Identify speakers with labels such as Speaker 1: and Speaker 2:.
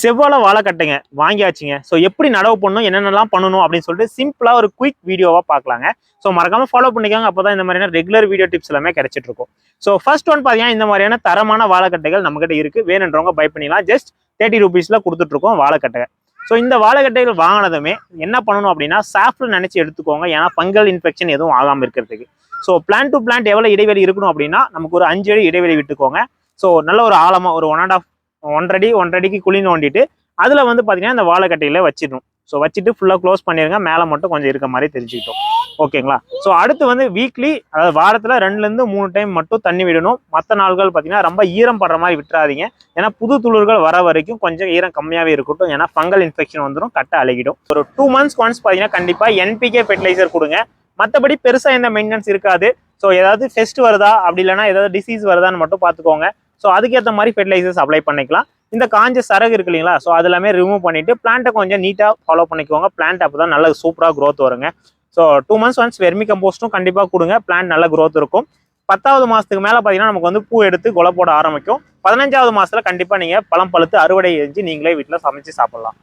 Speaker 1: செவ்வாழை வாழைக்கட்டைங்க வாங்கியாச்சுங்க. ஸோ எப்படி நடவு பண்ணணும், என்னென்னலாம் பண்ணணும் அப்படின்னு சொல்லிட்டு சிம்பிளாக ஒரு குயிக் வீடியோவாக பார்க்கலாங்க. ஸோ மறக்காம ஃபாலோ பண்ணிக்கோங்க. அப்போ தான் இந்த மாதிரியான ரெகுலர் வீடியோ டிப்ஸ் எல்லாமே கிடைச்சிட்டு இருக்கும். ஸோ ஃபர்ஸ்ட் ஒன் பார்த்தீங்கன்னா இந்த மாதிரியான தரமான வாழைக்கட்டைகள் நம்மகிட்ட இருக்கு. வேணுன்றவங்க பை பண்ணிக்கலாம். ஜஸ்ட் 30 ரூபீஸ்ல கொடுத்துட்டு இருக்கோம் வாழைக்கட்டை. ஸோ இந்த வாழைக்கட்டைகள் வாங்கினதுமே என்ன பண்ணணும் அப்படின்னா சாஃப்ட்னு நினைச்சு எடுத்துக்கோங்க. ஏன்னா ஃபங்கல் இன்ஃபெக்ஷன் எதுவும் ஆகாமல் இருக்கிறதுக்கு. ஸோ பிளான்ட் டு பிளான்ட் எவ்வளோ இடைவெளி இருக்கணும் அப்படின்னா நமக்கு ஒரு 5 அடி இடைவெளி விட்டுக்கோங்க. ஸோ நல்ல ஒரு ஆழமாக ஒரு 1.5 அடி 1.5 அடிக்கு குழி நோண்டிட்டு அதில் வந்து பார்த்தீங்கன்னா இந்த வாழைக்கட்டையில வச்சிடணும். ஸோ வச்சுட்டு ஃபுல்லாக க்ளோஸ் பண்ணிடுங்க. மேலே மட்டும் கொஞ்சம் இருக்க மாதிரி தெரிஞ்சுக்கிட்டோம். ஓகேங்களா? ஸோ அடுத்து வந்து வீக்லி, அதாவது வாரத்தில் 2லேருந்து 3 டைம் மட்டும் தண்ணி விடணும். மற்ற நாள்கள் பார்த்தீங்கன்னா ரொம்ப ஈரம் படுற மாதிரி விட்டுறாதீங்க. ஏன்னா புது துளிர்கள் வர வரைக்கும் கொஞ்சம் ஈரம் கம்மியாகவே இருக்கட்டும். ஏன்னா ஃபங்கல் இன்ஃபெக்ஷன் வந்துடும், கட்டை அழுகிடும். ஒரு 2 months ஒன்ஸ் பார்த்தீங்கன்னா கண்டிப்பாக என்பிகே ஃபெர்டிலைசர் கொடுங்க. மற்றபடி பெருசாக எந்த மெயின்டெனன்ஸ் இருக்காது. ஸோ ஏதாவது ஃபெஸ்ட் வருதா அப்படி இல்லைன்னா ஏதாவது டிசீஸ் வருதான்னு மட்டும் பார்த்துக்கோங்க. ஸோ அதுக்கேற்ற மாதிரி ஃபெர்டிலைசர்ஸ் அப்ளை பண்ணிக்கலாம். இந்த காஞ்ச சரகு இருக்கு இல்லைங்களா, ஸோ அது எல்லாமே ரிமூவ் பண்ணிட்டு பிளான்ட்டை கொஞ்சம் நீட்டாக ஃபாலோ பண்ணிக்கோங்க. பிளான்ட் அப்போ தான் நல்ல சூப்பராக க்ரோத் வருங்க. ஸோ 2 months ஒன்ஸ் வெர்மி கம்போஸ்ட்டும் கண்டிப்பாக கொடுங்க. பிளான்ட் நல்ல க்ரோத் இருக்கும். 10வது மாதத்துக்கு மேலே பார்த்தீங்கன்னா நமக்கு வந்து பூ எடுத்து கொலை போட ஆரம்பிக்கும். 15வது மாதத்தில் கண்டிப்பாக நீங்கள் பழம் பழுத்து அறுவடை செஞ்சு நீங்களே வீட்டில் சமைச்சு சாப்பிட்லாம்.